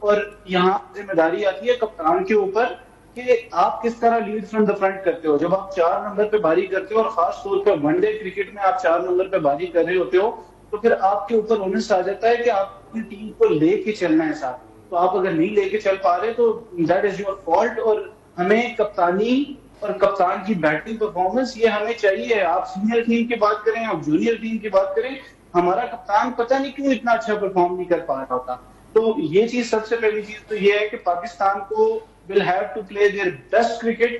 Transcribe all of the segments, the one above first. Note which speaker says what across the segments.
Speaker 1: اور یہاں ذمہ داری آتی ہے کپتان کے اوپر کہ آپ کس طرح لیڈ فرام دا فرنٹ کرتے ہو. جب آپ 4 نمبر پہ باری کرتے ہو اور خاص طور پہ ون ڈے کرکٹ میں آپ 4 نمبر پہ باری کر رہے ہوتے ہو تو پھر آپ کے اوپر اونس آ جاتا ہے کہ آپ اپنی ٹیم کو لے کے چلنا ہے ساتھ. تو آپ اگر نہیں لے کے چل پا رہے تو دیٹ از یور فالٹ. اور ہمیں کپتانی اور کپتان کی بیٹنگ پرفارمنس یہ ہمیں چاہیے. آپ سینئر ٹیم کی بات کریں, آپ جونیئر ٹیم کی بات کریں, ہمارا کپتان پتہ نہیں کیوں اتنا اچھا پرفارم نہیں کر پا رہا ہوتا. تو یہ چیز سب سے پہلی چیز تو یہ ہے کہ پاکستان کو will have to play their best cricket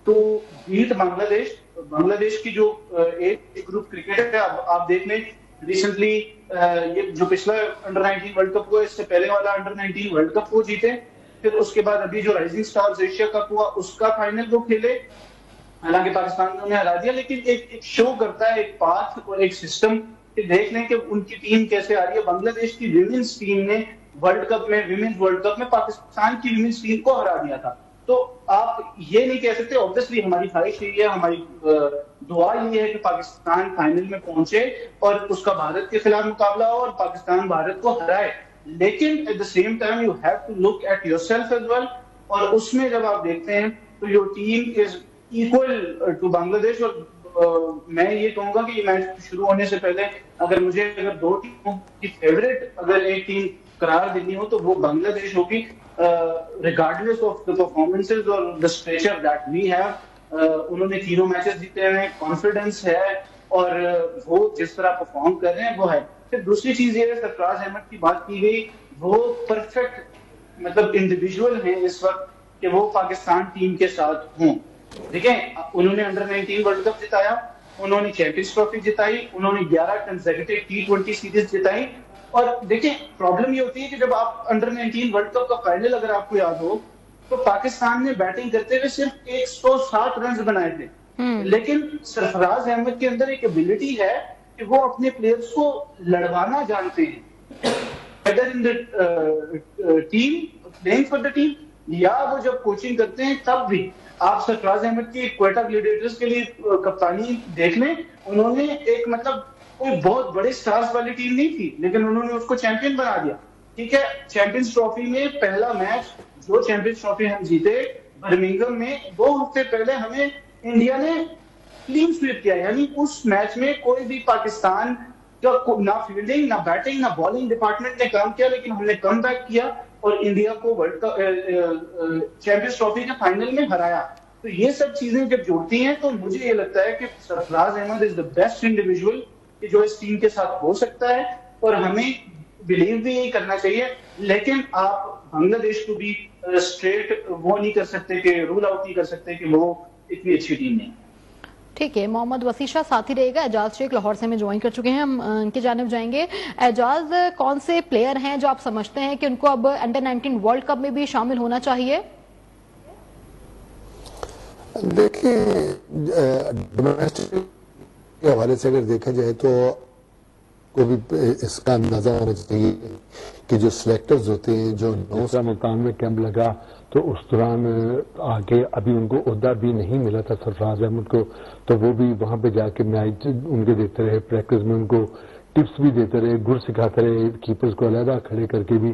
Speaker 1: to beat بنگلہ دیش. بنگلہ دیش کی جو ایج گروپ کرکٹ ہے آپ دیکھ لیں ریسنٹلی یہ جو پچھلا انڈر 19 ورلڈ کپ ہوا اس سے پہلے والا انڈر 19 ورلڈ کپ وہ جیتے, پھر اس کے بعد ابھی جو رائزنگ سٹارز ایشیا کپ ہوا اس کا فائنل وہ کھیلے. حالانکہ پاکستان نے انہیں ہرا دیا, لیکن ایک شو کرتا ہے ایک پاتھ اور ایک سسٹم کہ دیکھ لیں کہ ان کی ٹیم کیسے آ رہی ہے. بنگلہ دیش کی ویمنس ٹیم نے ورلڈ کپ میں ویمنس ورلڈ کپ میں پاکستان کی ویمنس ٹیم کو ہرا دیا تھا. تو آپ یہ نہیں کہہ سکتے. obviously ہماری خواہش یہی ہے, ہماری دعا یہ ہے کہ پاکستان فائنل میں پہنچے اور اس کا بھارت کے خلاف مقابلہ ہو اور پاکستان بھارت کو ہرائے. لیکن at the same time you have to look at yourself as well. اور اس میں جب آپ دیکھتے ہیں تو your team is equal to Bangladesh. اور میں یہ کہوں گا کہ یہ میچ شروع ہونے سے پہلے اگر مجھے 2 ٹیموں کی فیوریٹ اگر ایک ٹیم قرار دینی ہو تو وہ بنگلہ دیش ہوگی, ریگارڈلیس آف دا پرفارمنسز اور دا اسٹریچر دیٹ وی ہیو. انہوں نے 3 میچز جیتے ہیں, کانفیڈنس ہے اور وہ جس طرح پرفارم کر رہے ہیں وہ ہے. پھر دوسری چیز یہ ہے, سرفراز احمد کی بات کی گئی, وہ پرفیکٹ مطلب انڈیویجول ہیں اس وقت کہ وہ پاکستان ٹیم کے ساتھ ہوں. دیکھیں انہوں نے انڈر 19 ورلڈ کپ جتایا, انہوں نے چیمپئنز ٹرافی جتائی, انہوں نے 11 کنسیکیوٹیو T20 سیریز جتائی. اور دیکھیں پرابلم یہ ہوتی ہے کہ جب آپ انڈر 19 ورلڈ کپ کا فائنل اگر آپ کو یاد ہو تو پاکستان نے بیٹنگ کرتے ہوئے صرف 107 رنز بنائے تھے. لیکن سرفراز احمد کے اندر ایک ایبلٹی ہے کہ وہ اپنے پلیئرز کو لڑوانا جانتے ہیں, whether in the team playing for the team یا وہ جب کوچنگ کرتے ہیں تب بھی. آپ سرفراز احمد کی کوئٹہ گلیڈیٹرز کے لیے کپتانی دیکھ لیں, انہوں نے ایک مطلب کوئی بہت بڑے سٹارز والی ٹیم نہیں تھی لیکن انہوں نے اس کو چیمپئن بنا دیا. ٹھیک ہے, چیمپئنز ٹرافی میں پہلا میچ جو چیمپئنز ٹرافی ہم جیتے برمنگھم میں, 2 ہفتے پہلے ہمیں انڈیا نے کلین سویپ کیا. یعنی اس میچ میں کوئی بھی پاکستان کا نہ فیلڈنگ نہ بیٹنگ نہ بالنگ ڈپارٹمنٹ نے کام کیا, لیکن ہم نے کم بیک کیا اور انڈیا کو ورلڈ کپ چیمپئنز ٹرافی کے فائنل میں ہرایا. تو یہ سب چیزیں جب جوڑتی ہیں تو مجھے یہ لگتا ہے کہ سرفراز احمد از دا بیسٹ انڈیویجول کہ جو اس ٹیم کے ساتھ ہو سکتا ہے, اور ہمیں بلیو بھی یہی کرنا چاہیے. لیکن آپ بنگلہ دیش کو بھی اسٹریٹ وہ نہیں کر سکتے کہ رول آؤٹ نہیں کر سکتے کہ وہ اتنی اچھی ٹیم نہیں.
Speaker 2: ٹھیک ہے, محمد وسیع شاہ ساتھی رہے گا. اعجاز شیخ لاہور سے ہمیں جوائن کر چکے ہیں, ہم ان کی جانب جائیں گے. اعجاز, کون سے پلیئر ہیں جو آپ سمجھتے ہیں کہ ان کو اب انڈر 19 ورلڈ کپ میں بھی شامل ہونا چاہیے؟
Speaker 3: دیکھیں ڈومیسٹک کے حوالے سے اگر دیکھا جائے تو کو بھی اس کا اندازہ ہونا چاہیے کہ جو سلیکٹرز ہوتے ہیں جو 9 مقام میں کیمپ لگا تو اس دوران آگے ابھی ان کو عہدہ بھی نہیں ملا تھا سرفراز احمد کو, تو وہ بھی وہاں پہ جا کے میچ ان کے دیتے رہے, پریکٹس میں ان کو ٹپس بھی دیتے رہے, گر سکھاتے رہے, کیپرز کو علیحدہ کھڑے کر کے بھی.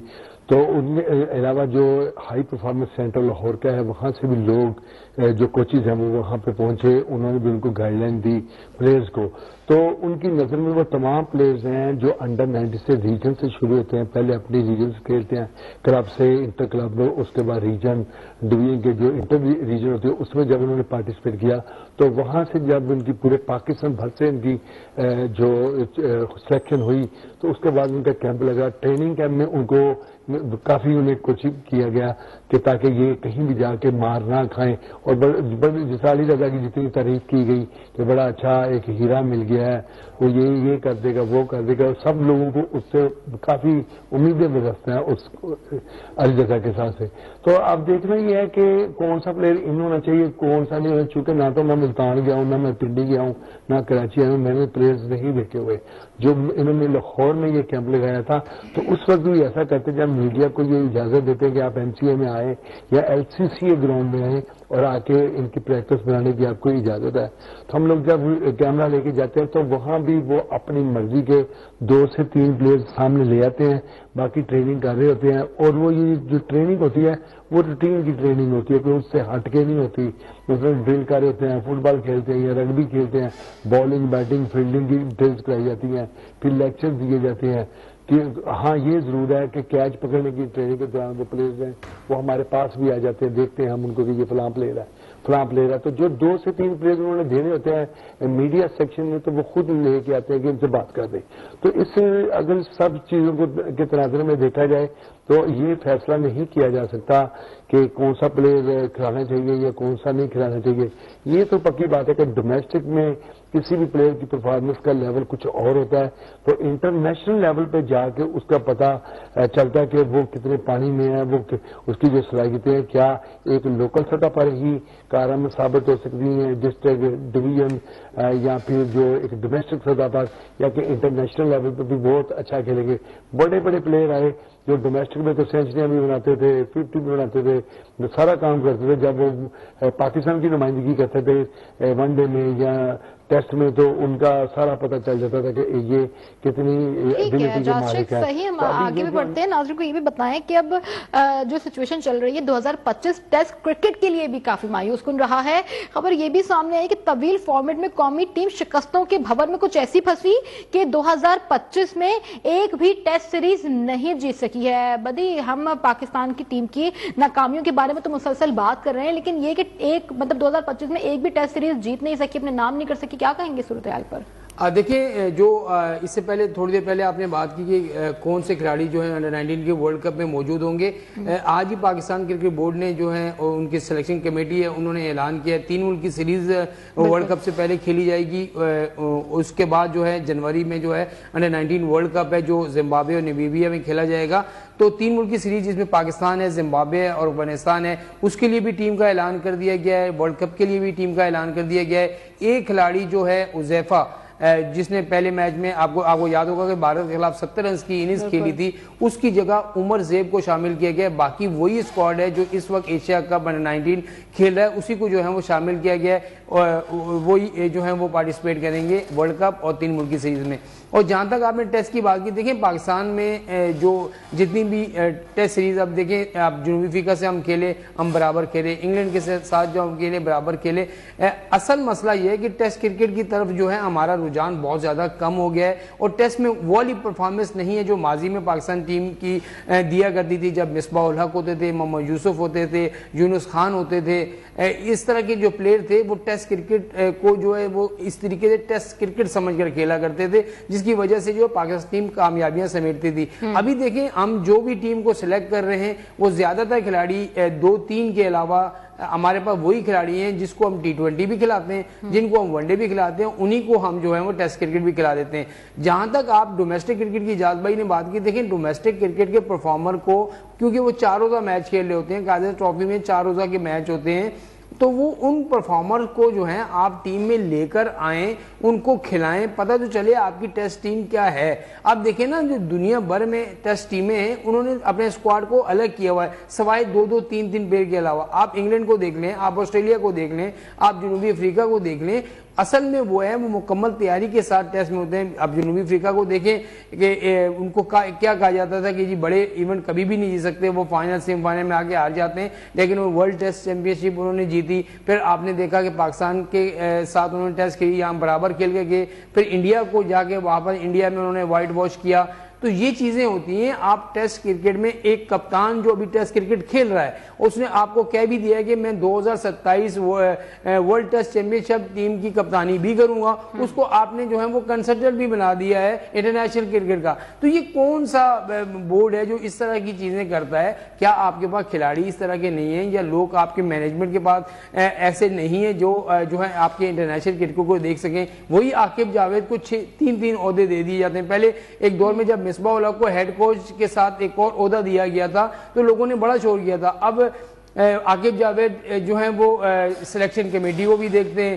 Speaker 3: تو ان میں علاوہ جو ہائی پرفارمنس سینٹر لاہور کا ہے وہاں سے بھی لوگ جو کوچز ہیں وہ وہاں پہ پہنچے, انہوں نے بھی ان کو گائیڈ لائن دی پلیئرز کو. تو ان کی نظر میں وہ تمام پلیئرز ہیں جو انڈر 90 سے ریجن سے شروع ہوتے ہیں, پہلے اپنی ریجن سے کھیلتے ہیں, کلب سے انٹر کلب, اس کے بعد ریجن ڈویژن کے جو انٹر ریجن ہوتے ہیں اس میں جب انہوں نے پارٹیسپیٹ کیا تو وہاں سے جب ان کی پورے پاکستان بھر سے ان کی جو سلیکشن ہوئی تو اس کے بعد ان کا کیمپ لگا. ٹریننگ کیمپ میں ان کو کافی انہیں کوچنگ کیا گیا کہ تاکہ یہ کہیں بھی جا کے مار نہ کھائیں. اور بڑی جسالی رضا کی جتنی تعریف کی گئی کہ بڑا اچھا ایک ہیرا مل گیا ہے, وہ یہ کر دے گا وہ کر دے گا, سب لوگوں کو اس سے کافی امیدیں برستے ہیں اس علی رضا کے ساتھ سے. تو اب دیکھنا یہ ہے کہ کون سا پلیئر ان ہونا چاہیے کون سا نہیں ہونا, چونکہ نہ تو میں ملتان گیا ہوں, نہ میں پنڈی گیا ہوں, نہ کراچی آیا ہوں, میں نے پلیئرز نہیں دیکھے ہوئے. جو انہوں نے لاہور میں یہ کیمپ لگایا تھا تو اس وقت بھی ایسا کرتے جب میڈیا کو یہ اجازت دیتے ہیں کہ آپ MCA میں آئیں یا LCCA گراؤنڈ میں آئیں اور آ کے ان کی پریکٹس بنانے کی آپ کو اجازت ہے. تو ہم لوگ جب کیمرہ لے کے جاتے ہیں تو وہاں بھی وہ اپنی مرضی کے 2 سے 3 پلیئر سامنے لے آتے ہیں, باقی ٹریننگ کر رہے ہوتے ہیں. اور وہ یہ جو ٹریننگ ہوتی ہے وہ روٹین کی ٹریننگ ہوتی ہے, کوئی اس سے ہٹ کے نہیں ہوتی. اس میں ڈرل کر رہے ہوتے ہیں, فٹ بال کھیلتے ہیں یا رگبی کھیلتے ہیں, بالنگ بیٹنگ فیلڈنگ کی ڈرلس کرائی جاتی ہیں, پھر لیکچر دیے جاتے ہیں. کہ ہاں یہ ضرور ہے کہ کیچ پکڑنے کی ٹریننگ کے دوران جو پلیئرز ہیں وہ ہمارے پاس بھی آ جاتے ہیں, دیکھتے ہیں ہم ان کو کہ یہ فلاں پلیئر ہے فلاں پلیئر ہے. تو جو 2 سے 3 پلیئر انہوں نے دینے ہوتے ہیں میڈیا سیکشن میں تو وہ خود لے کے آتے ہیں کہ ان سے بات کر دیں. تو اس سے اگر سب چیزوں کو کے تناظر میں دیکھا جائے تو یہ فیصلہ نہیں کیا جا سکتا کہ کون سا پلیئر کھلانا چاہیے یا کون سا نہیں کھلانا چاہیے. یہ تو پکی بات ہے کہ ڈومیسٹک میں کسی بھی پلیئر کی پرفارمنس کا لیول کچھ اور ہوتا ہے, تو انٹرنیشنل لیول پہ جا کے اس کا پتہ چلتا ہے کہ وہ کتنے پانی میں ہے, وہ اس کی جو صلاحیتیں ہیں کیا ایک لوکل سطح پر ہی کارآمد ثابت ہو سکتی ہیں ڈسٹرکٹ ڈویژن یا پھر جو ایک ڈومیسٹک سطح پر, یا کہ انٹرنیشنل لیول پہ بھی بہت اچھا کھیلیں گے. بڑے بڑے پلیئر آئے جو ڈومیسٹک میں تو سینچریاں بھی بناتے تھے, 50 بھی بناتے تھے, سارا کام کرتے تھے. جب وہ پاکستان کی نمائندگی کرتے تھے ون ڈے میں یا ٹیسٹ میں تو ان کا سارا پتہ چل جاتا تھا کہ یہ کتنی ایبلٹی کے مالک ہے.
Speaker 2: صحیح, ہم آگے بھی بڑھتے ہیں. ناظرین کو یہ بھی بتائیں کہ اب جو سچویشن چل رہی ہے 2025 ٹیسٹ کرکٹ کے لیے بھی کافی مایوس کن رہا ہے. خبر یہ بھی سامنے آئی کہ طویل فارمیٹ میں قومی ٹیم شکستوں کے بھور میں کچھ ایسی پھنسی کہ 2025 میں ایک بھی ٹیسٹ سیریز نہیں جیت سکی ہے. بدی, ہم پاکستان کی ٹیم کی ناکامیوں کے بارے میں تو مسلسل بات کر رہے ہیں, لیکن یہ کہ ایک مطلب 2025 میں ایک بھی ٹیسٹ سیریز جیت نہیں سکی, اپنے نام نہیں کر سکی, کیا کہیں گے صورتحال پر؟
Speaker 4: دیکھیں, جو اس سے پہلے تھوڑی دیر پہلے آپ نے بات کی کہ کون سے کھلاڑی جو ہیں انڈر 19 کے ورلڈ کپ میں موجود ہوں گے. آج ہی پاکستان کرکٹ بورڈ نے جو ہے ان کی سلیکشن کمیٹی ہے انہوں نے اعلان کیا ہے 3 ملک کی سیریز ورلڈ کپ سے پہلے کھیلی جائے گی. اس کے بعد جو ہے جنوری میں جو ہے انڈر 19 ورلڈ کپ ہے جو زمبابوے اور نمیبیا میں کھیلا جائے گا. تو 3 ملک کی سیریز جس میں پاکستان ہے, زمبابوے ہے اور افغانستان ہے, اس کے لیے بھی ٹیم کا اعلان کر دیا گیا ہے. ورلڈ کپ کے لیے بھی ٹیم کا اعلان کر دیا گیا ہے. ایک کھلاڑی جو ہے حذیفہ, جس نے پہلے میچ میں آپ کو یاد ہوگا کہ بھارت کے خلاف 70 رنز کی اننگز کھیلی تھی, اس کی جگہ عمر زیب کو شامل کیا گیا ہے. باقی وہی اسکواڈ ہے جو اس وقت ایشیا کپ انڈر 19 کھیل رہا ہے, اسی کو جو ہے وہ شامل کیا گیا ہے. وہی جو ہے وہ پارٹیسپیٹ کریں گے ورلڈ کپ اور 3 ملک کی سیریز میں. اور جہاں تک آپ نے ٹیسٹ کی بات کی, دیکھیں پاکستان میں جو جتنی بھی ٹیسٹ سیریز اب دیکھیں, آپ جنوبی افریقہ سے ہم کھیلے ہم برابر کھیلے, انگلینڈ کے ساتھ جو ہم کھیلے برابر کھیلے. اصل مسئلہ یہ ہے کہ ٹیسٹ کرکٹ کی طرف جو ہے ہمارا رجحان بہت زیادہ کم ہو گیا ہے, اور ٹیسٹ میں وہ والی پرفارمنس نہیں ہے جو ماضی میں پاکستان ٹیم کی دیا کرتی تھی, جب مصباح الحق ہوتے تھے, محمد یوسف ہوتے تھے, یونس خان ہوتے تھے. اس طرح کے جو پلیئر تھے وہ ٹیسٹ کرکٹ کو جو ہے وہ اس طریقے سے ٹیسٹ کرکٹ سمجھ کر کھیلا کرتے تھے, جس کی وجہ سے جو پاکستان ٹیم کامیابیاں سمیٹتی تھی. ابھی دیکھیں ہم جو بھی ٹیم کو سلیکٹ کر رہے ہیں وہ زیادہ تر کھلاڑی 2-3 کے علاوہ ہمارے پاس وہی کھلاڑی ہیں جس کو ہم T20 بھی کھلاتے ہیں, جن کو ہم ون ڈے بھی کھلاتے ہیں, انہی کو ہم جو ہے وہ ٹیسٹ کرکٹ بھی کھلا دیتے ہیں. جہاں تک آپ ڈومیسٹک کرکٹ کی اجاز بھائی نے بات کی, دیکھیں ڈومیسٹک کرکٹ کے پرفارمر کو کیونکہ وہ 4 روزہ میچ کھیل رہے ہوتے ہیں, قائدر ٹرافی میں 4 روزہ کے میچ ہوتے ہیں, تو وہ ان پرفارمر کو جو ہے آپ ٹیم میں لے کر آئیں, ان کو کھلائیں, پتہ تو چلے آپ کی ٹیسٹ ٹیم کیا ہے. آپ دیکھیں نا جو دنیا بھر میں ٹیسٹ ٹیمیں ہیں انہوں نے اپنے اسکواڈ کو الگ کیا ہوا ہے, سوائے 2-2, 3-3 پلیئر کے علاوہ. آپ انگلینڈ کو دیکھ لیں, آپ آسٹریلیا کو دیکھ لیں, آپ جنوبی افریقہ کو دیکھ لیں, اصل میں وہ ہے وہ مکمل تیاری کے ساتھ ٹیسٹ میں ہوتے ہیں. اب جنوبی افریقہ کو دیکھیں کہ ان کو کیا کہا جاتا تھا کہ جی بڑے ایونٹ کبھی بھی نہیں جیت سکتے, وہ فائنل سیمی فائنل میں آگے ہار جاتے ہیں, لیکن وہ ورلڈ ٹیسٹ چیمپئن شپ انہوں نے جیتی. پھر آپ نے دیکھا کہ پاکستان کے ساتھ انہوں نے ٹیسٹ کھیلی, یہاں برابر کھیل کے گئے, پھر انڈیا کو جا کے وہاں پر انڈیا میں انہوں نے وائٹ واش کیا. تو یہ چیزیں ہوتی ہیں. آپ ٹیسٹ کرکٹ میں ایک کپتان جو ابھی ٹیسٹ کرکٹ کھیل رہا ہے اس نے آپ کو کہہ بھی دیا ہے کہ میں 2027 ورلڈ ٹیسٹ چیمپئن شپ ٹیم کی کپتانی بھی کروں گا, اس کو آپ نے جو ہے وہ کنسلٹنٹ بھی بنا دیا ہے انٹرنیشنل کرکٹ کا. تو یہ کون سا بورڈ ہے جو اس طرح کی چیزیں کرتا ہے؟ کیا آپ کے پاس کھلاڑی اس طرح کے نہیں ہیں, یا لوگ آپ کے مینجمنٹ کے پاس ایسے نہیں ہیں جو ہے آپ کے انٹرنیشنل کرکٹ کو دیکھ سکیں؟ وہی عاقب جاوید کو 3 عہدے دے دیے جاتے ہیں. پہلے ایک دور میں جب مصباح الحق کو ہیڈ کوچ کے ساتھ ایک اور عہدہ دیا گیا تھا تو لوگوں نے بڑا شور کیا تھا. اب عاقب جاوید جو ہیں وہ سلیکشن کمیٹی کو بھی دیکھتے ہیں,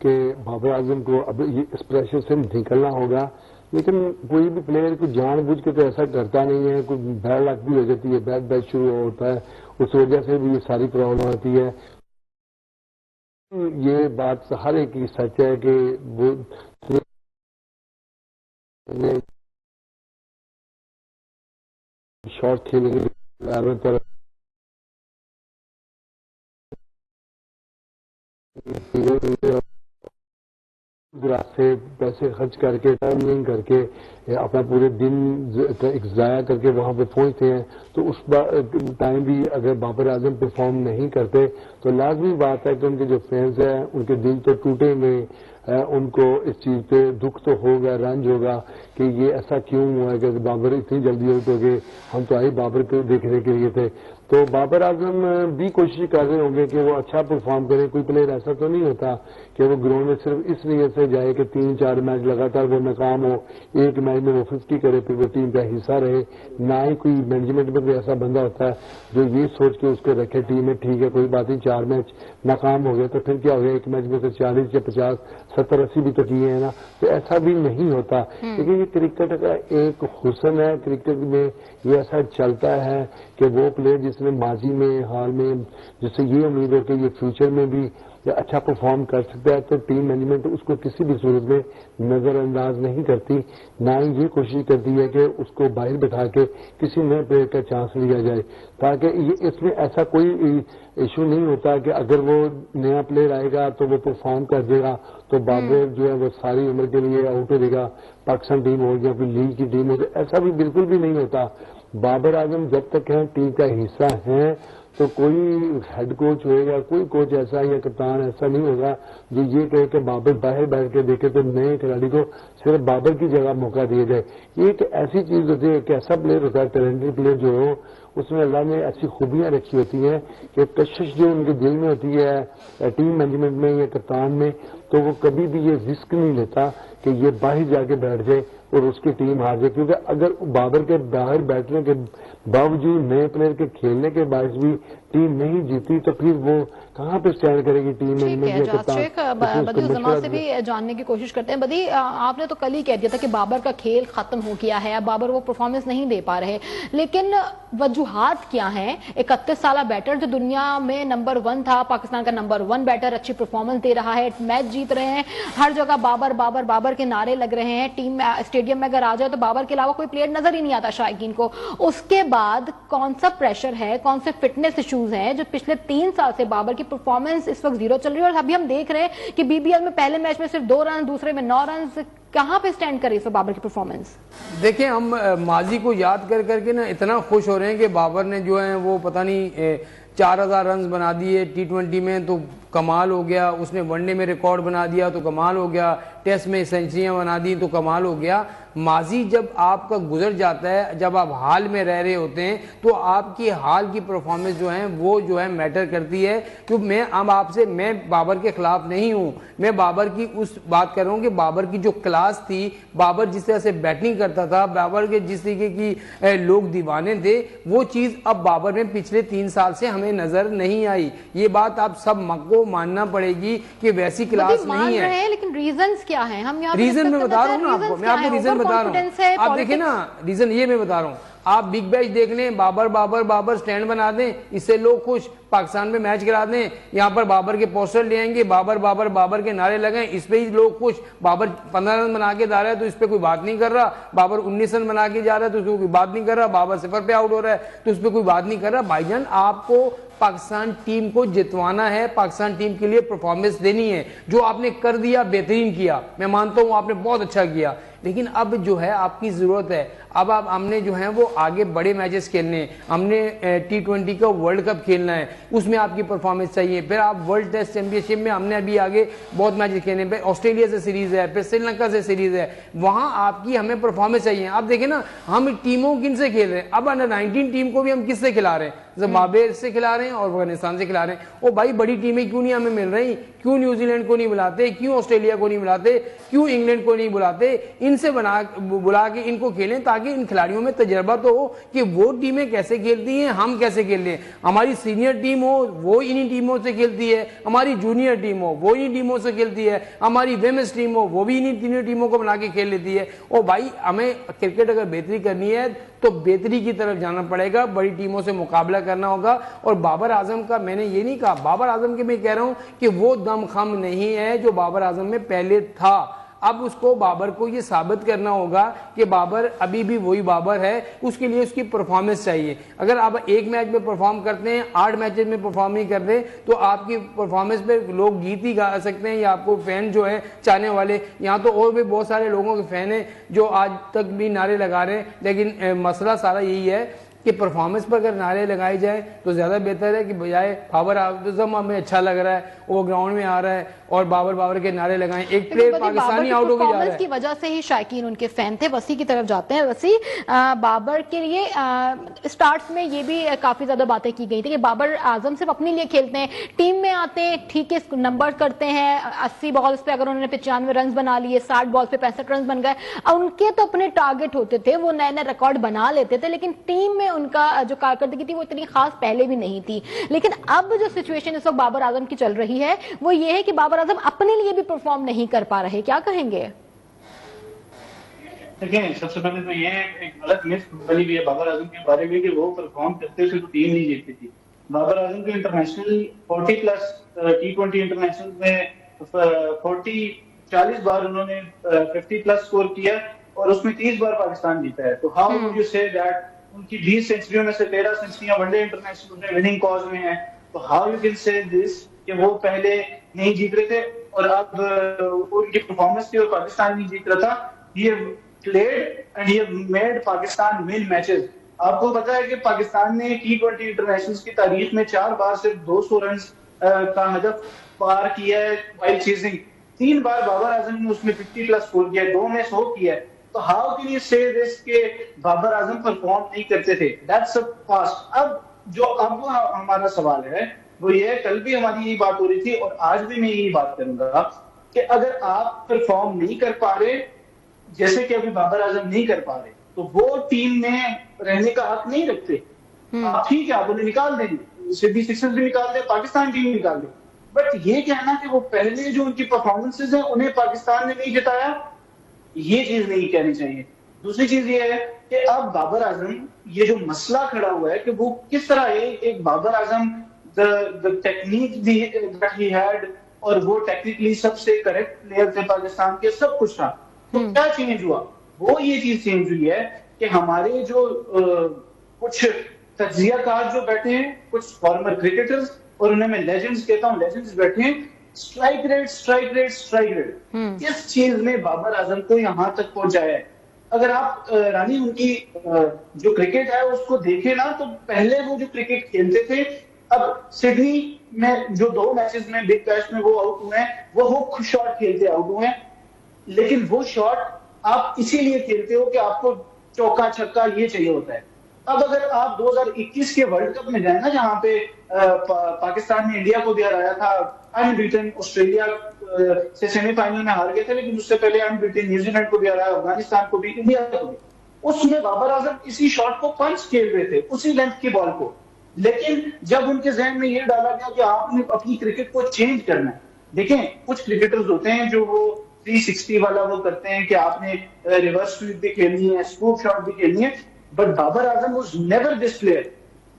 Speaker 5: کہ بابر اعظم کو اب اس پریشر سے نکلنا ہوگا، لیکن کوئی بھی پلیئر کو جان بوجھ کے تو ایسا کرتا نہیں ہے، کوئی بیڈ لک بھی ہو جاتی ہے، بیڈ بیچ شروع ہوتا ہے، اس وجہ سے بھی یہ ساری پرابلم آتی ہے۔ یہ بات ہر ایک کی سچ ہے کہ وہ شاٹ کھیلیں گے سے پیسے خرچ کر کے ٹائمنگ کر کے اپنا پورے دن ضائع کر کے وہاں پہ پہنچتے ہیں، تو اس ٹائم بھی اگر بابر اعظم پرفارم نہیں کرتے تو لازمی بات ہے کہ ان کے جو فینس ہیں ان کے دل تو ٹوٹیں گے، ان کو اس چیز پہ دکھ تو ہوگا، رنج ہوگا کہ یہ ایسا کیوں ہوا ہے کہ بابر اتنی جلدی آؤٹ ہو گئے، ہم تو آئی بابر کو دیکھنے کے لیے تھے۔ تو بابر اعظم بھی کوشش کر رہے ہوں گے کہ وہ اچھا پرفارم کرے۔ کوئی پلیئر ایسا تو نہیں ہوتا کہ وہ گراؤنڈ میں صرف اس لیے سے جائے کہ 3-4 میچ لگاتار وہ ناکام ہو، ایک میچ میں وہ 50 کرے پھر وہ ٹیم کا حصہ رہے۔ نہ ہی کوئی مینجمنٹ میں کوئی ایسا بندہ ہوتا ہے جو یہ سوچ کے اس کو رکھے ٹیم میں، ٹھیک ہے کوئی بات نہیں 4 میچ ناکام ہو گیا تو پھر کیا ہو گیا، ایک میچ میں سے 40 یا 50 70 80 بھی تو کیے ہیں نا، تو ایسا بھی نہیں ہوتا۔ لیکن یہ کرکٹ کا ایک حسن ہے، کرکٹ میں یہ ایسا چلتا ہے کہ وہ پلیئر جس نے ماضی میں حال میں جس سے یہ امید ہے کہ یہ فیوچر میں بھی اچھا پرفارم کر سکتا ہے، تو ٹیم مینجمنٹ اس کو کسی بھی صورت میں نظر انداز نہیں کرتی، نہ ہی یہ کوشش کرتی ہے کہ اس کو باہر بٹھا کے کسی نئے پلیئر کا چانس لیا جائے، تاکہ اس میں ایسا کوئی ایشو نہیں ہوتا کہ اگر وہ نیا پلیئر آئے گا تو وہ پرفارم کر دے گا تو بابر جو ہے وہ ساری عمر کے لیے آؤٹ ہو جائے گا، پاکستان ٹیم ہو یا کوئی لیگ کی ٹیم ہو، ایسا بھی بالکل بھی نہیں ہوتا۔ بابر اعظم جب تک ہیں ٹیم کا حصہ ہیں تو کوئی ہیڈ کوچ ہوئے گا، کوئی کوچ ایسا یا کپتان ایسا نہیں ہوگا جو یہ کہے کہ بابر باہر بیٹھ کے دیکھے تو نئے کھلاڑی کو صرف بابر کی جگہ موقع دیا جائے۔ یہ ایک ایسی چیز ہوتی ہے، ایک ایسا پلیئر ہوتا ہے ٹیلنٹڈ پلیئر جو ہو، اس میں اللہ نے ایسی خوبیاں رکھی ہوتی ہیں کہ کشش جو ان کے دل میں ہوتی ہے ٹیم مینجمنٹ میں یا کپتان میں، تو وہ کبھی بھی یہ رسک نہیں لیتا کہ یہ باہر جا کے بیٹھ جائے اور اس کی ٹیم ہار جائے، کیونکہ اگر بابر کے باہر بیٹھنے کے باوجود نئے پلیئر کے کھیلنے کے باعث بھی ٹیم نہیں جیتی تو پھر وہ کہاں پہ اسٹینڈ کرے گی ٹیم میں۔
Speaker 2: بدی زمان سے بھی جاننے کی کوشش کرتے ہیں۔ بدی، آپ نے تو کل ہی کہہ دیا تھا کہ بابر کا کھیل ختم ہو گیا ہے، اب بابر وہ پرفارمنس نہیں دے پا رہے، لیکن وجوہات کیا ہیں؟ 31 سالہ بیٹر جو دنیا میں نمبر 1 تھا، پاکستان کا نمبر 1 بیٹر، اچھی پرفارمنس دے رہا ہے، میچ جیت رہے ہیں، ہر جگہ بابر بابر بابر کے نعرے لگ رہے ہیں، ٹیم میں اسٹیڈیم میں اگر آ جائے تو بابر کے علاوہ کوئی پلیئر نظر ہی نہیں آتا شائقین کو۔ اس کے بعد کون سا پریشر ہے، کون سے فٹنس ایشوز ہیں جو پچھلے 3 سال سے بابر کی پرفارمنس اس وقت 0 چل رہی ہے، اور ابھی ہم دیکھ رہے ہیں کہ بی بی ایل میں پہلے میچ میں صرف 2 رن، دوسرے میں 9 رنز، کہاں پہ سٹینڈ کرے اس وقت بابر کی پرفارمنس؟
Speaker 4: دیکھیں ہم ماضی کو یاد کر کر کے نا اتنا خوش ہو رہے ہیں کہ بابر نے جو ہے وہ پتہ نہیں 4000 رنز بنا دیے T20 میں تو کمال ہو گیا، اس نے ون ڈے میں ریکارڈ بنا دیا تو کمال ہو گیا، ٹیسٹ میں سینچریاں بنا دی تو کمال ہو گیا۔ ماضی جب آپ کا گزر جاتا ہے، جب آپ حال میں رہ رہے ہوتے ہیں تو آپ کی حال کی پرفارمنس جو ہے وہ جو ہے میٹر کرتی ہے۔ کیونکہ میں بابر کے خلاف نہیں ہوں، میں بابر کی اس بات کر رہا ہوں کہ بابر کی جو کلاس تھی، بابر جس طرح سے بیٹنگ کرتا تھا، بابر کے جس طریقے کی لوگ دیوانے تھے، وہ چیز اب بابر میں پچھلے 3 سال سے ہمیں نظر نہیں آئی۔ یہ بات آپ سب کو ماننا پڑے گی کہ ویسی کلاس نہیں ہے۔
Speaker 2: لیکن ریزنز کیا ہیں؟ ہم یہاں
Speaker 4: ریزن میں بتا رہا ہوں نا آپ کو، میں آپ کو ریزن بتا رہا ہوں، آپ دیکھیں نا ریزن یہ میں بتا رہا ہوں۔ آپ بگ بیچ دیکھ لیں، بابر بابر بابر سٹینڈ بنا دیں، اس سے لوگ خوش، پاکستان میں میچ کرا دیں، یہاں پر بابر کے پوسٹر لے آئیں گے، بابر بابر بابر کے نعرے لگیں، اس پہ ہی لوگ خوش۔ بابر 15 رن بنا کے جا رہا ہے تو اس پہ کوئی بات نہیں کر رہا، بابر 19 رن بنا کے جا رہا ہے تو اس پہ کوئی بات نہیں کر رہا، بابر 0 پہ آؤٹ ہو رہا ہے تو اس پہ کوئی بات نہیں کر رہا۔ بھائی جان، آپ کو پاکستان ٹیم کو جتوانا ہے، پاکستان ٹیم کے لیے پرفارمنس دینی ہے۔ جو آپ نے کر دیا بہترین کیا، میں مانتا ہوں آپ نے بہت اچھا کیا، لیکن اب جو ہے آپ کی ضرورت ہے، اب ہم نے جو ہے وہ آگے بڑے میچز کھیلنے ہیں، ہم نے T20 کا ورلڈ کپ کھیلنا ہے، اس میں آپ کی پرفارمنس چاہیے۔ پھر آپ ورلڈ ٹیسٹ چیمپئن شپ میں ہم نے ابھی آگے بہت میچز کھیلنے ہیں، آسٹریلیا سے سیریز ہے، پھر سری لنکا سے سیریز ہے، وہاں آپ کی ہمیں پرفارمنس چاہیے۔ اب دیکھیں نا ہم ٹیموں کن سے کھیل رہے ہیں، اب انڈر 19 ٹیم کو بھی ہم کس سے کھلا رہے ہیں؟ زمبابوے سے کھلا رہے ہیں اور افغانستان سے کھلا رہے ہیں۔ او بھائی، بڑی ٹیمیں کیوں نہیں ہمیں مل رہی؟ کیوں نیوزی لینڈ کو نہیں بلاتے؟ کیوں آسٹریلیا کو نہیں بلاتے؟ کیوں انگلینڈ کو نہیں بلاتے؟ ان سے بلا کے ان کو کھیلیں تاکہ ان کھلاڑیوں میں تجربہ تو ہو کہ وہ ٹیمیں کیسے کھیلتی ہیں, ہم کیسے کھیلتے ہیں. ہماری سینئر ٹیم ہو وہ انہی ٹیموں سے کھیلتی ہے, ہماری جونیئر ٹیم ہو وہ انہی ٹیموں سے کھیلتی ہے, ہماری ویمنس ٹیم ہو وہ بھی انہی تینوں ٹیموں کو بنا کے کھیل لیتی ہے. اور بھائی ہمیں کرکٹ اگر بہتری کرنی ہے تو بہتری کی طرف جانا پڑے گا, بڑی ٹیموں سے مقابلہ کرنا ہوگا. اور بابر اعظم کا میں نے یہ نہیں کہا, بابر اعظم کے میں کہہ رہا ہوں کہ وہ دم خم نہیں ہے جو بابر اعظم میں پہلے تھا. اب اس کو بابر کو یہ ثابت کرنا ہوگا کہ بابر ابھی بھی وہی بابر ہے. اس کے لیے اس کی پرفارمنس چاہیے. اگر آپ ایک میچ میں پرفارم کرتے ہیں, 8 میچز میں پرفارم نہیں کرتے تو آپ کی پرفارمنس پہ لوگ گیت ہی گا سکتے ہیں یا آپ کو فین جو ہے چاہنے والے, یہاں تو اور بھی بہت سارے لوگوں کے فین ہیں جو آج تک بھی نعرے لگا رہے ہیں. لیکن مسئلہ سارا یہی ہے کہ پرفارمنس پر اگر نعرے لگائے جائیں تو زیادہ بہتر ہے کہ بجائے بابر اعظم ہمیں اچھا لگ رہا ہے, وہ گراؤنڈ میں آ رہا ہے اور بابر کے نعرے لگائیں. ایک پلیئر پاکستانی آؤٹ ہو کے جا رہا ہے
Speaker 2: کی وجہ سے ہی شائقین ان کے فین تھے. وسیع کی طرف جاتے ہیں. وسیع, بابر کے لیے سٹارٹس میں یہ بھی کافی زیادہ باتیں کی گئی تھی کہ بابر اعظم صرف اپنے لیے کھیلتے ہیں, ٹیم میں آتے ہیں ٹھیک ہے نمبر کرتے ہیں, 80 بالز پہ اگر انہوں نے 95 رنز بنا لیے, 60 بالز پہ 65 رنز بن گئے, ان کے تو اپنے ٹارگٹ ہوتے تھے, وہ نئے نئے ریکارڈ بنا لیتے تھے. لیکن ٹیم میں ان کا جو کارکردگی تھی وہ اتنی خاص پہلے بھی نہیں تھی. لیکن اب جو سچویشن اس وقت بابر اعظم کی چل رہی ہے وہ یہ ہے کہ بابر اعظم اپنے لیے بھی پرفارم نہیں کر پا رہے. کیا کہیں گے؟
Speaker 1: دیکھیں, سب سے پہلے تو یہ ایک غلط مس بنی ہوئی ہے بابر اعظم کے بارے میں کہ وہ پرفارم کرتے تھے تو ٹیم نہیں جیتتی تھی. بابر اعظم کے انٹرنیشنل 40 پلس T20 انٹرنیشنل میں 40 بار انہوں نے 50 پلس سکور کیا اور اس میں 30 بار پاکستان جیتا ہے. تو ہاؤ وڈ یو سے دیٹ ان کی 20 سینچریوں میں سے 13 سینچریاں ون ڈے انٹرنیشنل میں وننگ کاز میں ہیں. تو ہاؤ یو کین سے دس کہ وہ پہلے نہیں جیت رہے تھے اور اب ان کی پرفارمنس تھی اور پاکستان نہیں جیت رہا تھا. یہ played and he made Pakistan win matches. آپ کو پتا ہے کہ پاکستان نے T20 انٹرنیشنلز کی تاریخ میں 4 بار صرف 200 رنز کا ہدف پار کیا ہے while chasing. 3 بار بابر اعظم نے اس میں 50 پلس سکور کیا ہے, 2 میں 100 کیا ہے. تو ہاؤ کین یو سے دس کہ بابر اعظم پرفارم نہیں کرتے تھے؟ That's a past. اب ہمارا سوال ہے وہ یہ ہے, کل بھی ہماری یہی بات ہو رہی تھی اور آج بھی میں یہی بات کروں گا کہ اگر آپ پرفارم نہیں کر پا رہے جیسے کہ ابھی بابر اعظم نہیں کر پا رہے تو وہ ٹیم میں رہنے کا حق نہیں رکھتے. آپ ٹھیک ہے آپ انہیں نکال دیں, سڈنی سکسرز بھی نکال دیں, پاکستان ٹیم نکال دیں, بٹ یہ کہنا کہ وہ پہلے جو ان کی پرفارمنسز ہیں انہیں پاکستان نے نہیں جتایا, یہ چیز نہیں کہنی چاہیے. دوسری چیز یہ ہے کہ اب بابر اعظم یہ جو مسئلہ کھڑا ہوا ہے کہ وہ کس طرح ایک Babar Azam the technique that he had اور وہ ٹیکنیکلی سب سے کریکٹ پلیئر تھے پاکستان کے, سب کچھ تھا. تو کیا چینج ہوا؟ وہ یہ چیز چینج ہوئی ہے کہ ہمارے جو کچھ تجزیہ کار جو بیٹھے ہیں, کچھ فارمر کرکٹرز, اور انہیں میں لیجنڈز کہتا ہوں, لیجنڈز بیٹھے ہیں, اسٹرائک ریٹ اس چیز میں بابر اعظم کو یہاں تک پہنچایا ہے. اگر آپ رانی ان کی جو کرکٹ ہے اس کو دیکھیں نا تو پہلے وہ جو کرکٹ کھیلتے تھے, اب سڈنی میں جو 2 میچز میں بگ بیش میں وہ آؤٹ ہوئے ہیں وہ ہک شاٹ کھیلتے آؤٹ ہوئے ہیں, لیکن وہ شاٹ آپ اسی لیے کھیلتے ہو کہ آپ کو چوکا چھکا یہ چاہیے ہوتا ہے. اب اگر آپ 2021 کے ورلڈ کپ میں جائیں نا جہاں پہ پاکستان نے انڈیا کو بھی ہرایا تھا, ان بیٹن آسٹریلیا سے سیمی فائنل میں ہار گئے تھے, لیکن اس سے پہلے ان بیٹن نیوزی لینڈ کو بھی ہرایا, افغانستان کو بھی, انڈیا کو بھی. اس میں بابر اعظم اسی شاٹ کو پنچ کھیل رہے تھے, اسی لینتھ کی بال کو. لیکن جب ان کے ذہن میں یہ ڈالا گیا کہ آپ نے اپنی کرکٹ کو چینج کرنا ہے, دیکھیں کچھ کرکٹرز ہوتے ہیں جو وہ 360 والا وہ کرتے ہیں کہ آپ نے ریورس سویپ بھی کھیلنی ہے, اسکوپ شاٹ بھی کھیلنی ہے, but Babar Azam was never this player.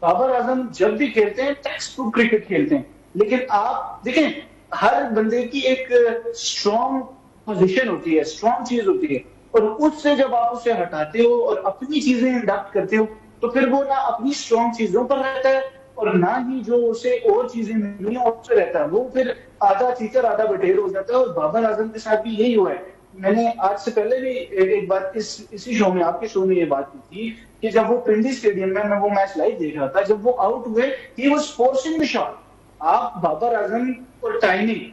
Speaker 1: Babar Azam جب بھی کھیلتے ہیں ٹیکسٹ بک کرکٹ کھیلتے ہیں. لیکن آپ دیکھیں ہر بندے کی ایک اسٹرانگ پوزیشن ہوتی ہے, اسٹرانگ چیز ہوتی ہے, اور اس سے جب آپ اسے ہٹاتے ہو اور اپنی چیزیں انڈکٹ کرتے ہو تو پھر وہ نہ اپنی اسٹرانگ چیزوں پر رہتا ہے اور نہ ہی جو اسے اور چیزیں ملی ہیں اس سے رہتا ہے. وہ پھر آدھا ٹیچر آدھا بٹیر ہو جاتا ہے, اور بابر اعظم کے ساتھ بھی یہی ہوا ہے. میں نے آج سے پہلے بھی ایک بات اسی شو میں, آپ کے شو میں یہ بات کی تھی کہ جب وہ پنڈی اسٹیڈیم میں وہ میچ لائیو دیکھ رہا تھا, جب وہ آؤٹ ہوئے ہی واز فورسنگ دی شاٹ. آپ بابر اعظم اور ٹائمنگ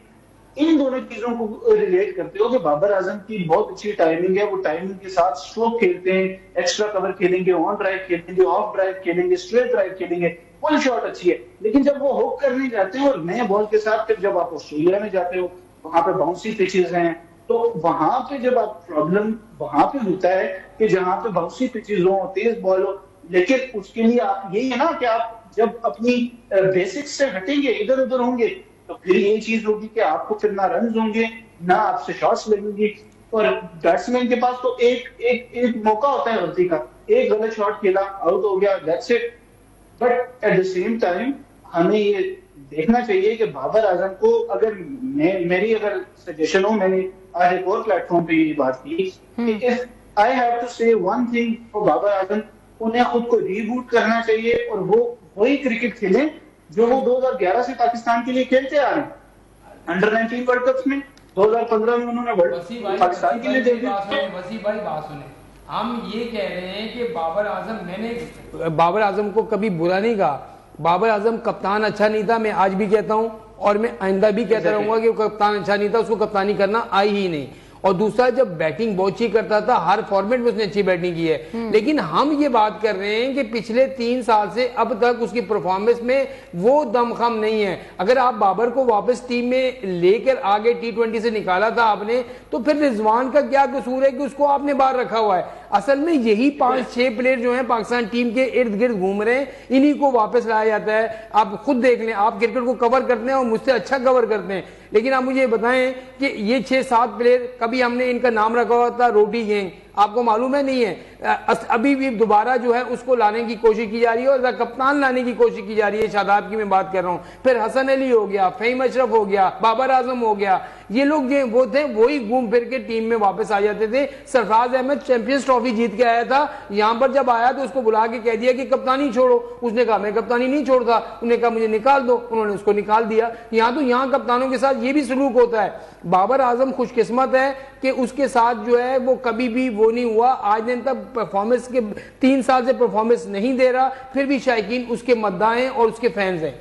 Speaker 1: ان دونوں چیزوں کو ریلیٹ کرتے ہو کہ بابر اعظم کی بہت اچھی ٹائمنگ ہے, وہ ٹائمنگ کے ساتھ اسٹروک کھیلتے ہیں, ایکسٹرا کور کھیلیں گے, آن ڈرائیو کھیلیں گے, آف ڈرائیو کھیلیں گے, اسٹریٹ ڈرائیو کھیلیں گے, فل شاٹ اچھی ہے. لیکن جب وہ ہک کرنے جاتے ہیں اور نئے بال کے ساتھ, پھر جب آپ آسٹریلیا میں جاتے ہو وہاں پہ باؤنسی پچز ہیں, تو وہاں پہ جب آپ پرابلم وہاں پہ ہوتا ہے کہ جہاں پہ بہت سی پچیز ہوں تیز بال ہو, لیکن اس کے لیے آپ یہی ہے نا کہ آپ جب اپنی بیسکس سے ہٹیں گے, ادھر ادھر ہوں گے, تو پھر یہ چیز ہوگی کہ آپ کو پھر نہ رنز ہوں گے نہ آپ سے شاٹس لگیں گی. اور بیٹسمین کے پاس تو ایک موقع ہوتا ہے غلطی کا, ایک غلط شاٹ کھیلا آؤٹ ہو گیا, that's it. But at the same time ہمیں یہ دیکھنا چاہیے کہ بابر اعظم کو, اگر میری اگر سجیشن ہو, میں نے آج ایک اور پلیٹ فارم پہ یہ بات کی کہ آئی ہیو ٹو سے one thing for Babar Azam, انہیں خود کو ریبوٹ کرنا چاہیے اور وہ وہی کرکٹ کھیلیں جو وہ 2011 سے پاکستان کے لیے کھیلتے آ رہے ہیں. انڈر 19 ورلڈ کپ میں 2015 میں انہوں نے پاکستان کے لیے دے دی.
Speaker 4: وسیع بھائی بات سنیں, ہم یہ کہہ رہے ہیں کہ بابر اعظم, میں نے بابر اعظم کو کبھی برا نہیں کہا, بابر اعظم کپتان اچھا نہیں تھا, میں آج بھی کہتا ہوں اور میں آئندہ بھی کہتا رہوں گا کہ وہ کپتان اچھا نہیں تھا, اس کو کپتانی کرنا آئی ہی نہیں. اور دوسرا, جب بیٹنگ بہت اچھی کرتا تھا, ہر فارمیٹ میں اس نے اچھی بیٹنگ کی ہے, لیکن ہم یہ بات کر رہے ہیں کہ پچھلے 3 سال سے اب تک اس کی پرفارمنس میں وہ دم خم نہیں ہے. اگر آپ بابر کو واپس ٹیم میں لے کر آگے T20 سے نکالا تھا آپ نے, تو پھر رضوان کا کیا قصور ہے کہ اس کو آپ نے باہر رکھا ہوا ہے؟ اصل میں یہی 5-6 پلیئر جو ہیں پاکستان ٹیم کے ارد گرد گھوم رہے ہیں, انہی کو واپس لایا جاتا ہے. آپ خود دیکھ لیں, آپ کرکٹ کو کور کرتے ہیں اور مجھ سے اچھا کور کرتے ہیں, لیکن آپ مجھے بتائیں کہ یہ 6-7 پلیئر, کبھی ہم نے ان کا نام رکھا ہوا تھا روٹی گینگ, آپ کو معلوم ہے نہیں ہے, ابھی بھی دوبارہ جو ہے اس کو لانے کی کوشش کی جا رہی ہے اور کپتان لانے کی کوشش کی جا رہی ہے. شاداب کی میں بات کر رہا ہوں, پھر حسن علی ہو گیا, فہیم اشرف ہو گیا, بابر اعظم ہو گیا, یہ لوگ جو وہ تھے وہی گھوم پھر کے ٹیم میں واپس آ جاتے تھے. سرفراز احمد چیمپئنز ٹرافی جیت کے آیا تھا, یہاں پر جب آیا تو اس کو بلا کے کہہ دیا کہ کپتانی چھوڑو, اس نے کہا میں کپتانی نہیں چھوڑتا, انہوں نے کہا مجھے نکال دو, انہوں نے اس کو نکال دیا. یہاں کپتانوں کے ساتھ یہ بھی سلوک ہوتا ہے. بابر اعظم خوش قسمت ہے کہ اس کے ساتھ جو ہے وہ کبھی بھی وہ نہیں ہوا, آج دن تک پرفارمنس کے 3 سال سے پرفارمنس نہیں دے رہا, پھر بھی شائقین اس کے مداح ہیں اور اس کے فینز ہیں.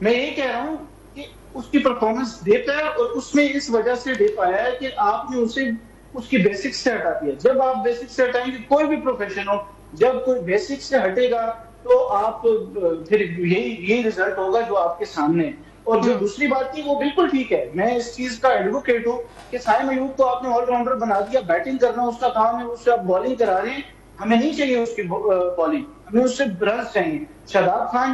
Speaker 1: میں یہ کہہ رہا ہوں کہ اس کی پرفارمنس دیتا ہے, اور اس میں اس وجہ سے دے پایا ہے کہ آپ نے اسے اس کی بیسکس سے ہٹا دیا. جب آپ بیسکس سے ہٹائیں گے, کوئی بھی پروفیشن ہو, جب کوئی بیسکس سے ہٹے گا تو آپ پھر یہی رزلٹ ہوگا جو آپ کے سامنے ہے. اور جو دوسری بات تھی وہ بالکل ٹھیک ہے, میں اس چیز کا ایڈوکیٹ ہوں کہ سائم ایوب کو آپ نے آل راؤنڈر بنا دیا, بیٹنگ کرنا اس کا کام ہے, اس سے آپ بالنگ کرا رہے ہیں, ہمیں نہیں چاہیے اس کی بالنگ, ہمیں اس سے رنز چاہیے. شاداب خان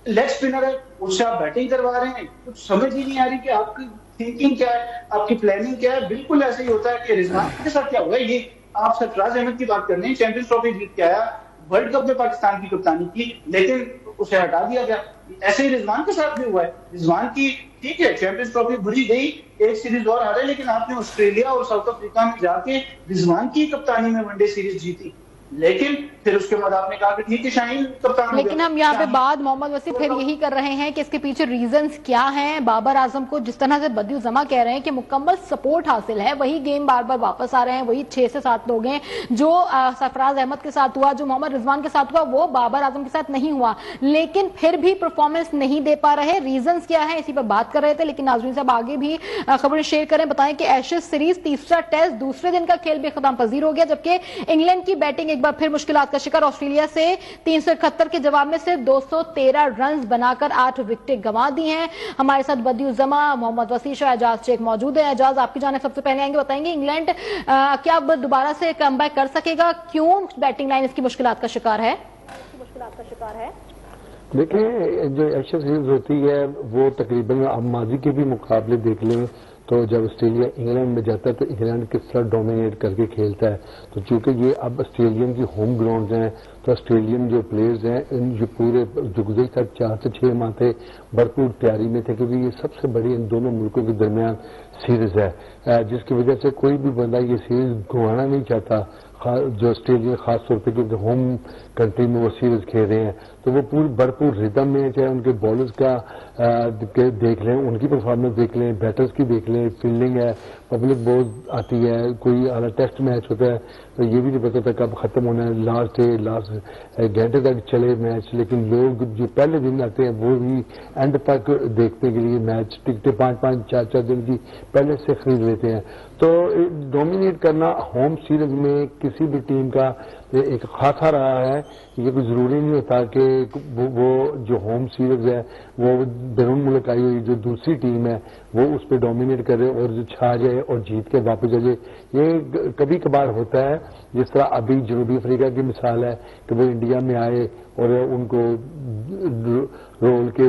Speaker 1: لیگ اسپنر ہے, اس سے آپ بیٹنگ کروا رہے ہیں, کچھ سمجھ ہی نہیں آ رہی کہ آپ کی تھنکنگ کیا ہے, آپ کی پلاننگ کیا ہے. بالکل ایسے ہی ہوتا ہے کہ رضوان کے ساتھ کیا ہوگا. یہ آپ سرفراز احمد کی بات کر رہے ہیں, چیمپئنز ٹرافی جیت کے آیا, ورلڈ کپ میں پاکستان کی کپتانی کی, لیکن اسے ہٹا دیا گیا. ایسے ہی رضوان کے ساتھ بھی ہوا ہے. رضوان کی ٹھیک ہے چیمپئنز ٹرافی بھری گئی, ایک سیریز اور ہارے, لیکن آپ نے آسٹریلیا اور ساؤتھ افریقہ میں جا کے رضوان کی کپتانی میں ون ڈے سیریز جیتی, لیکن پھر اس کے بعد آپ نے کہا کہ ٹھیک ہے شاہین کپتان ہو گیا.
Speaker 2: لیکن ہم یہاں پہ بات محمد وسیع پھر یہی کر رہے ہیں کہ اس کے پیچھے ریزنز کیا ہیں. بابر اعظم کو جس طرح سے بدیو زما کہہ رہے ہیں کہ مکمل سپورٹ حاصل ہے, وہی گیم بار بار واپس آ رہے ہیں, وہی 6 سے 7 لوگ ہیں. جو سرفراز احمد کے ساتھ ہوا, جو محمد رضوان کے ساتھ ہوا, وہ بابر اعظم کے ساتھ نہیں ہوا, لیکن پھر بھی پرفارمنس نہیں دے پا رہے. ریزنز کیا ہیں اسی پر بات کر رہے تھے, لیکن ناظرین صاحب آگے بھی خبریں شیئر کریں. بتائیں کہ ایشز سیریز تیسرا ٹیسٹ دوسرے دن کا کھیل بھی اختتام پذیر ہو گیا, جبکہ انگلینڈ کی بیٹنگ ایک بار پھر مشکلات کا شکار. آسٹریلیا سے 371 کے جواب میں سے 213 رنز بنا کر 8 وکٹیں گنوا دی ہیں. ہمارے ساتھ بدیو زما, محمد وسیع, اعجاز شیخ موجود ہیں. اعجاز, آپ کی جانب سب سے پہلے آئیں گے, بتائیں گے انگلینڈ کیا اب دوبارہ سے کم بیک کر سکے گا, کیوں بیٹنگ لائن اس کی مشکلات کا شکار ہے؟
Speaker 5: دیکھیں جو ایشیا سیریز ہوتی ہے وہ تقریباً آپ ماضی کے بھی مقابلے دیکھ لیں تو جب آسٹریلیا انگلینڈ میں جاتا ہے تو انگلینڈ کس طرح ڈومینیٹ کر کے کھیلتا ہے. تو چونکہ یہ اب آسٹریلین کی ہوم گراؤنڈز ہیں تو آسٹریلین جو پلیئرز ہیں ان جو پورے جو گزشتہ تک 4 سے 6 ماہ تھے بھرپور تیاری میں تھے, کیونکہ یہ سب سے بڑی ان دونوں ملکوں کے درمیان سیریز ہے, جس کی وجہ سے کوئی بھی بندہ یہ سیریز گنوانا نہیں چاہتا. جو آسٹریلیا خاص طور پہ کیونکہ ہوم کنٹری میں وہ سیریز کھیل رہے ہیں تو وہ پوری بھرپور ردم میں, چاہے ان کے بالرز کا دیکھ لیں, ان کی پرفارمنس دیکھ لیں, بیٹرز کی دیکھ لیں, فیلڈنگ ہے, پبلک بہت آتی ہے, کوئی اعلیٰ ٹیسٹ میچ ہوتا ہے تو یہ بھی نہیں پتا تھا کب ختم ہونا ہے, لاسٹ گھنٹے تک چلے میچ, لیکن لوگ جو پہلے دن آتے ہیں وہ بھی اینڈ تک دیکھنے کے لیے میچ ٹکٹیں 5-5 4-4 دن کی پہلے سے خرید لیتے ہیں. تو ڈومینیٹ کرنا ہوم سیریز میں کسی بھی ٹیم کا ایک خاصا رہا ہے. یہ کوئی ضروری نہیں ہوتا کہ وہ جو ہوم سیریز ہے وہ بیرون ملک آئی ہوئی جو دوسری ٹیم ہے وہ اس پہ ڈومینیٹ کرے اور جو چھا جائے اور جیت کے واپس آ جائے. یہ کبھی کبھار ہوتا ہے, جس طرح ابھی جنوبی افریقہ کی مثال ہے کہ وہ انڈیا میں آئے اور ان کو رول کے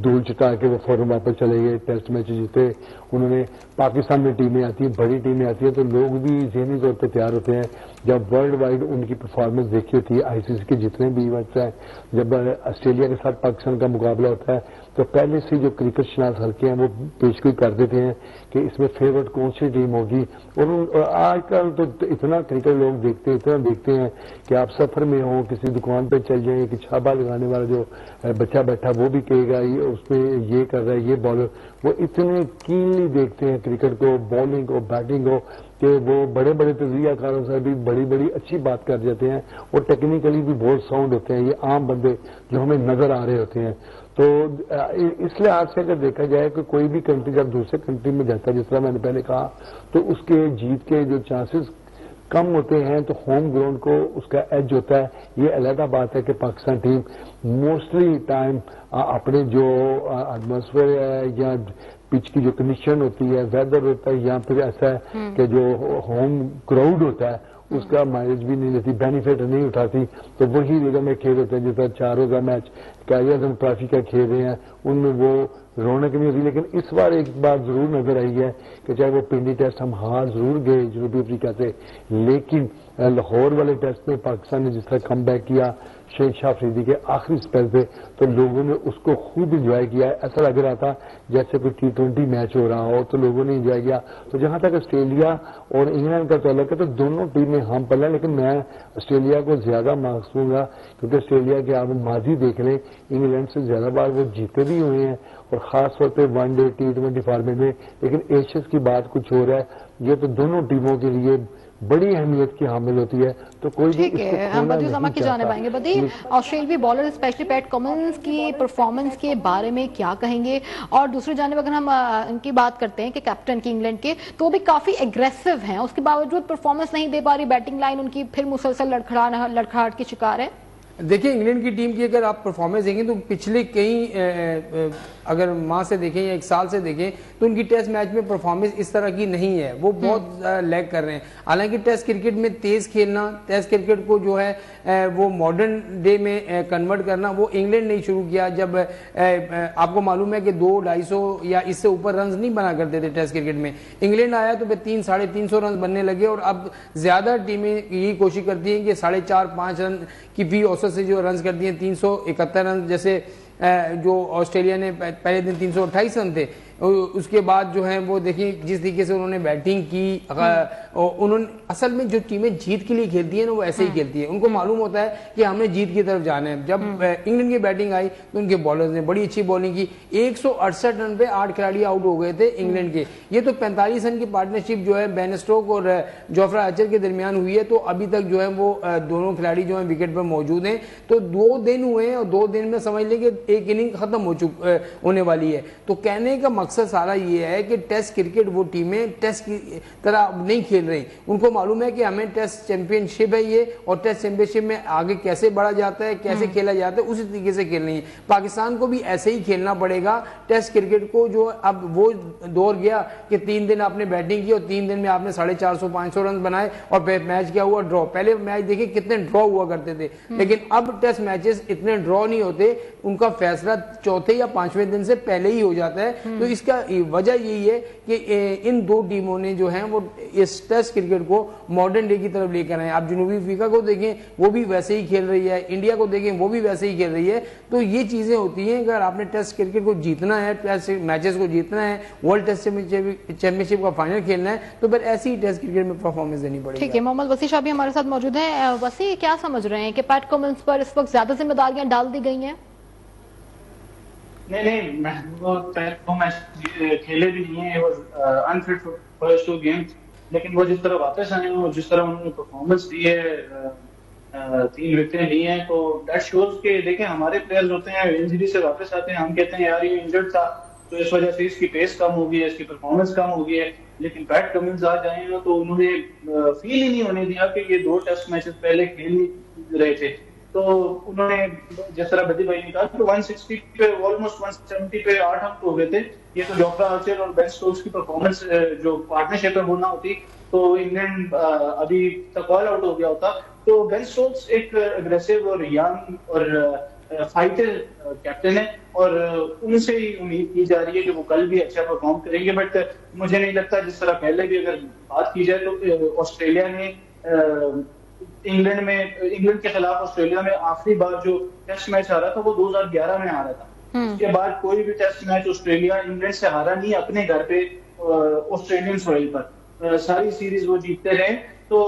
Speaker 5: دھول چٹا کے وہ فوراً واپس چلے گئے, ٹیسٹ میچ جیتے. انہوں نے پاکستان میں ٹیمیں آتی ہیں, بڑی ٹیمیں آتی ہیں, تو لوگ بھی ذہنی طور پہ تیار ہوتے ہیں. جب ورلڈ وائڈ ان کی پرفارمنس دیکھی ہوتی ہے, آئی سی سی کے جتنے بھی ایونٹس ہیں, جب آسٹریلیا کے ساتھ پاکستان کا مقابلہ ہوتا ہے تو پہلے سے جو کرکٹ شناس حلقے ہیں وہ پیشگوئی کر دیتے ہیں کہ اس میں فیورٹ کون سی ٹیم ہوگی. اور آج کل تو اتنا کرکٹ لوگ دیکھتے ہیں کہ آپ سفر میں ہوں, کسی دکان پہ چل جائیں, کہ چھابا لگانے والا جو بچہ بیٹھا وہ بھی کہے گا اس میں یہ کر رہا ہے, یہ بالر. وہ اتنے کینلی دیکھتے ہیں کرکٹ کو, بالنگ کو, بیٹنگ کو, کہ وہ بڑے بڑے تجزیہ کاروں سے بھی بڑی اچھی بات کر جاتے ہیں اور ٹیکنیکلی بھی بہت ساؤنڈ ہوتے ہیں. یہ عام بندے جو ہمیں نظر آ رہے ہوتے ہیں. تو اس لحاظ سے اگر دیکھا جائے کہ کوئی بھی کنٹری جب دوسرے کنٹری میں جاتا ہے, جس طرح میں نے پہلے کہا, تو اس کے جیت کے جو چانسز کم ہوتے ہیں, تو ہوم گراؤنڈ کو اس کا ایج ہوتا ہے. یہ علیحدہ بات ہے کہ پاکستان ٹیم موسٹلی ٹائم اپنے جو ایٹماسفیئر ہے یا پچ کی جو کنڈیشن ہوتی ہے, ویدر ہوتا ہے, یا پھر ایسا ہے کہ جو ہوم کراؤڈ ہوتا ہے اس کا مائلج بھی نہیں لیتی, بینیفٹ نہیں اٹھاتی. تو وہی ریگم میں کھیل ہوتے ہیں, جس طرح 4 روزہ میچ قائد اعظم ٹرافی کا کھیل رہے ہیں, ان میں وہ رونق نہیں ہوتی. لیکن اس بار ایک بات ضرور نظر آئی ہے کہ چاہے وہ پنڈی ٹیسٹ ہم ہار ضرور گئے جنوبی افریقہ سے, لیکن لاہور والے ٹیسٹ میں پاکستان نے جس طرح کم بیک کیا شہید شاہ افریدی کے آخری اسپیل پہ, تو لوگوں نے اس کو خوب انجوائے کیا ہے. ایسا لگ رہا تھا جیسے کوئی T20 میچ ہو رہا ہو, تو لوگوں نے انجوائے کیا. تو جہاں تک آسٹریلیا اور انگلینڈ کا تعلق ہے تو دونوں ٹیمیں ہم پلے, لیکن میں آسٹریلیا کو زیادہ مارکس دوں گا, کیونکہ آسٹریلیا کے آپ ماضی دیکھ لیں, انگلینڈ سے زیادہ بار وہ جیتے بھی ہوئے ہیں, اور خاص طور پہ ون ڈے T20 فارمیٹ میں. لیکن ایشیز کی بات کچھ اور ہے. یہ تو دونوں ٹیموں کے لیے بڑی اہمیت کی حامل ہوتی ہے. تو کوئی بھی
Speaker 2: ٹھیک ہے, ہم بدی اسامہ کی جانب آئیں گے. بدی, آسٹریلوی بالر اسپیشلی پیٹ کمنس کی پرفارمنس کے بارے میں کیا کہیں گے؟ اور دوسری جانب اگر ہم ان کی بات کرتے ہیں کہ کیپٹن کی انگلینڈ کے, تو وہ بھی کافی ایگریسو ہیں, اس کے باوجود پرفارمنس نہیں دے پا رہی, بیٹنگ لائن ان کی پھر مسلسل لڑکھڑاہٹ کی شکار ہے.
Speaker 4: دیکھیں انگلینڈ کی ٹیم کی اگر آپ پرفارمنس دیکھیں تو پچھلے کئی اگر ماہ سے دیکھیں یا 1 سال سے دیکھیں تو ان کی ٹیسٹ میچ میں پرفارمنس اس طرح کی نہیں ہے, وہ بہت لیگ کر رہے ہیں. حالانکہ ٹیسٹ کرکٹ میں تیز کھیلنا, ٹیسٹ کرکٹ کو جو ہے وہ ماڈرن ڈے میں کنورٹ کرنا, وہ انگلینڈ نے شروع کیا. جب آپ کو معلوم ہے کہ 200-250 یا اس سے اوپر رنز نہیں بنا کرتے تھے ٹیسٹ کرکٹ میں, انگلینڈ آیا تو پھر 300-350 رنز بننے لگے, اور اب زیادہ ٹیمیں یہی کوشش کرتی ہیں کہ 4.5-5 رن کی فی اوسط سے جو رنز کرتی ہیں, 371 رن, جیسے جو آسٹریلیا نے پہلے دن 328 رن تھے. اس کے بعد جو ہیں وہ دیکھیں جس طریقے سے انہوں نے بیٹنگ کی, انہوں نے اصل میں جو ٹیمیں جیت کے لیے کھیلتی ہیں نا وہ ایسے ہی کھیلتی ہیں, ان کو معلوم ہوتا ہے کہ ہم نے جیت کی طرف جانا ہے. جب انگلینڈ کی بیٹنگ آئی تو ان کے بالرز نے بڑی اچھی بالنگ کی, 168 رن پہ 8 کھلاڑی آؤٹ ہو گئے تھے انگلینڈ کے. یہ تو 45 رن کی پارٹنرشپ جو ہے بین اسٹوک اور جوفرا آرچر کے درمیان ہوئی ہے, تو ابھی تک جو ہے وہ دونوں کھلاڑی جو ہیں وکٹ پر موجود ہیں. تو 2 دن ہوئے ہیں, اور 2 دن میں سمجھ لیں کہ ایک اننگ ختم ہونے والی ہے. تو کہنے کا مقصد سارا یہ ہے کہ ٹیسٹ کرکٹ وہ ٹیمیں ٹیسٹ کی طرح نہیں کھیل رہی. ان کو معلوم ہے کہ ہمیں ٹیسٹ چیمپئن شپ ہے یہ, اور ٹیسٹ چیمپئن شپ میں آگے کیسے بڑھا جاتا ہے, کیسے کھیلا جاتا ہے, اسی طریقے سے کھیل رہی ہے. پاکستان کو بھی ایسے ہی کھیلنا پڑے گا ٹیسٹ کرکٹ کو. جو اب وہ دور گیا کہ 3 دن آپ نے بیٹنگ کی اور 3 دن میں آپ نے 450-500 رن بنائے, اور میچ کیا ہوا, ڈرا. پہلے میچ دیکھیں کتنے ڈرا ہوا کرتے تھے, لیکن اب ٹیسٹ میچز اتنے ڈرا نہیں ہوتے, ان کا فیصلہ چوتھے یا 5ویں دن سے پہلے ہی ہو جاتا ہے. تو اس کا وجہ یہی ہے کہ ان 2 ٹیموں نے جو ہیں وہ اس ٹیسٹ کرکٹ کو ماڈرن ڈے کی طرف لے کر آئے. آپ جنوبی افریقہ کو دیکھیں وہ بھی ویسے ہی کھیل رہی ہے, انڈیا کو دیکھیں وہ بھی ویسے ہی کھیل رہی ہے. تو یہ چیزیں ہوتی ہیں, اگر آپ نے ٹیسٹ کرکٹ کو جیتنا ہے, ٹیسٹ میچز کو جیتنا ہے, ورلڈ ٹیسٹ چیمپئن شپ کا فائنل کھیلنا ہے, تو پھر ایسی ہی ٹیسٹ کرکٹ میں پرفارمنس دینی پڑے گی.
Speaker 2: ٹھیک ہے, محمد وسیع شاہ بھی ہمارے ساتھ موجود ہیں. وسیع, کیا سمجھ رہے ہیں کہ پیٹ کمنس پر اس وقت زیادہ ذمہ داریاں ڈال دی گئی ہیں؟
Speaker 1: نہیں, وہ پہلے میچ کھیلے بھی نہیں ہیں, انفٹ فار فرسٹ 2 گیمز, لیکن وہ جس طرح واپس آئے ہیں, جس طرح انہوں نے پرفارمنس دی ہے, 3 وکٹیں لی ہیں, تو دیٹ شوز کہ دیکھیں ہمارے پلیئرز ہوتے ہیں انجری سے واپس آتے ہیں, ہم کہتے ہیں یار یہ انجرڈ تھا, تو اس وجہ سے اس کی پیس کم ہو گئی ہے, اس کی پرفارمنس کم ہو گئی ہے. لیکن پیٹ کمنز آج آئے ہیں تو انہوں نے فیل ہی نہیں ہونے دیا کہ یہ 2 ٹیسٹ میچز پہلے کھیل رہے تھے. تو انہوں نے جس طرح بدی بھائی نے کہا تو 160 پہ آلموسٹ 170 پہ 8 آؤٹ ہو گئے تھے. یہ تو جوفرا آرچر اور بین سٹوکس کی پرفارمنس جو پارٹنرشپ میں ہونا ہوتی تو انگلینڈ ابھی تک آل آؤٹ ہو گیا ہوتا. تو بین سٹوکس ایک اگریسو اور ینگ اور فائٹر کیپٹن ہے اور ان سے ہی امید کی جا رہی ہے کہ وہ کل بھی اچھا پرفارم کریں گے. بٹ مجھے نہیں لگتا, جس طرح پہلے بھی اگر بات کی جائے تو آسٹریلیا نے انگلینڈ کے خلاف آسٹریلیا میں آخری بار جو ٹیسٹ میچ ہارا تھا وہ 2011 میں ہارا تھا. اس کے بعد کوئی بھی ٹیسٹ میچ آسٹریلیا انگلینڈ سے ہارا نہیں اپنے گھر پہ آسٹریلین سوئل پر. ساری سیریز وہ جیتتے رہے. تو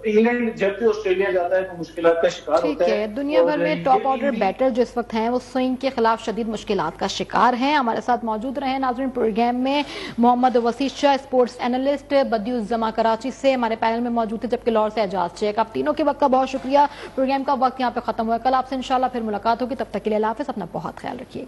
Speaker 1: انگلینڈ جب بھی آسٹریلیا جاتا ہے تو مشکلات کا شکار ہوتا ہے.
Speaker 2: دنیا بھر میں ٹاپ آرڈر بیٹر جو اس وقت ہیں وہ سوئنگ کے خلاف شدید مشکلات کا شکار ہیں. ہمارے ساتھ موجود رہے ناظرین پروگرام میں محمد وسیع شاہ, اسپورٹس اینالسٹ, بدیعالزماں کراچی سے ہمارے پینل میں موجود تھے, جبکہ لاہور سے اعجاز شیخ. آپ تینوں کے وقت کا بہت شکریہ. پروگرام کا وقت یہاں پہ ختم ہوا ہے. کل آپ سے انشاءاللہ پھر ملاقات ہوگی. تب تک کے لیے اللہ حافظ. اپنا بہت خیال رکھیے گا.